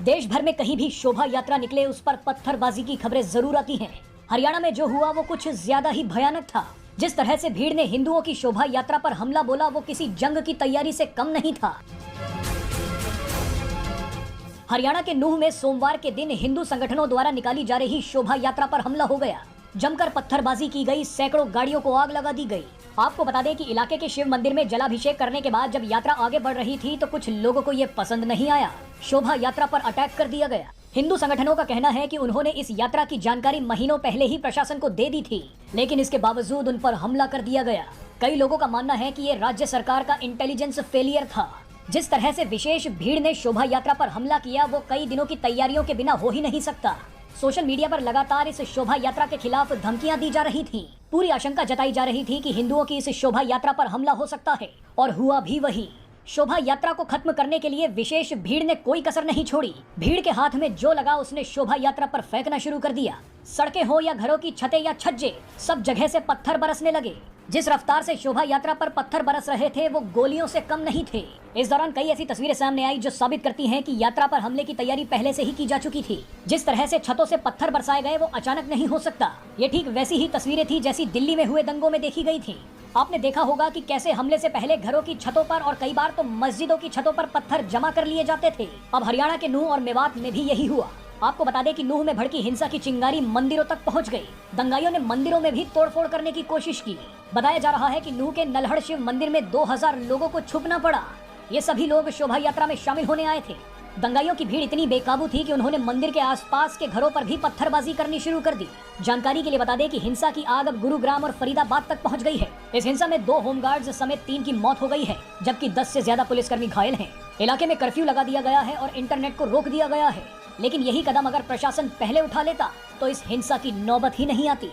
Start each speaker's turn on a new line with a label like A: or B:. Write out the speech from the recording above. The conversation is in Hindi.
A: देश भर में कहीं भी शोभा यात्रा निकले उस पर पत्थरबाजी की खबरें जरूर आती हैं। हरियाणा में जो हुआ वो कुछ ज्यादा ही भयानक था। जिस तरह से भीड़ ने हिंदुओं की शोभा यात्रा पर हमला बोला वो किसी जंग की तैयारी से कम नहीं था। हरियाणा के नूह में सोमवार के दिन हिंदू संगठनों द्वारा निकाली जा रही शोभा यात्रा पर हमला हो गया। जमकर पत्थरबाजी की गई, सैकड़ों गाड़ियों को आग लगा दी गई। आपको बता दें कि इलाके के शिव मंदिर में जलाभिषेक करने के बाद जब यात्रा आगे बढ़ रही थी तो कुछ लोगों को ये पसंद नहीं आया। शोभा यात्रा पर अटैक कर दिया गया। हिंदू संगठनों का कहना है कि उन्होंने इस यात्रा की जानकारी महीनों पहले ही प्रशासन को दे दी थी, लेकिन इसके बावजूद उन पर हमला कर दिया गया। कई लोगों का मानना है कि ये राज्य सरकार का इंटेलिजेंस फेलियर था। जिस तरह से विशेष भीड़ ने शोभा यात्रा पर हमला किया वो कई दिनों की तैयारियों के बिना हो ही नहीं सकता। सोशल मीडिया पर लगातार इस शोभा यात्रा के खिलाफ धमकियां दी जा रही थीं। पूरी आशंका जताई जा रही थी कि हिंदुओं की इस शोभा यात्रा पर हमला हो सकता है, और हुआ भी वही। शोभा यात्रा को खत्म करने के लिए विशेष भीड़ ने कोई कसर नहीं छोड़ी। भीड़ के हाथ में जो लगा उसने शोभा यात्रा पर फेंकना शुरू कर दिया। सड़कें हो या घरों की छतें या छज्जे, सब जगह से पत्थर बरसने लगे। जिस रफ्तार से शोभा यात्रा पर पत्थर बरस रहे थे वो गोलियों से कम नहीं थे। इस दौरान कई ऐसी तस्वीरें सामने आई जो साबित करती हैं कि यात्रा पर हमले की तैयारी पहले से ही की जा चुकी थी। जिस तरह से छतों से पत्थर बरसाए गए वो अचानक नहीं हो सकता। ये ठीक वैसी ही तस्वीरें थी जैसी दिल्ली में हुए दंगों में देखी गई थी। आपने देखा होगा कि कैसे हमले से पहले घरों की छतों पर और कई बार तो मस्जिदों की छतों पर पत्थर जमा कर लिए जाते थे। अब हरियाणा के नूह और मेवात में भी यही हुआ। आपको बता दें कि नूह में भड़की हिंसा की चिंगारी मंदिरों तक पहुंच गई। दंगाइयों ने मंदिरों में भी तोड़फोड़ करने की कोशिश की। बताया जा रहा है कि नूह के नल्हड़ शिव मंदिर में 2000 लोगों को छुपना पड़ा। ये सभी लोग शोभा यात्रा में शामिल होने आए थे। दंगाइयों की भीड़ इतनी बेकाबू थी कि उन्होंने मंदिर के आसपास के घरों पर भी पत्थरबाजी करनी शुरू कर दी। जानकारी के लिए बता दें कि हिंसा की आग अब गुरुग्राम और फरीदाबाद तक पहुंच गई है। इस हिंसा में 2 होमगार्ड्स समेत 3 की मौत हो गई है, जबकि 10 से ज्यादा पुलिसकर्मी घायल हैं। इलाके में कर्फ्यू लगा दिया गया है और इंटरनेट को रोक दिया गया है। लेकिन यही कदम अगर प्रशासन पहले उठा लेता तो इस हिंसा की नौबत ही नहीं आती।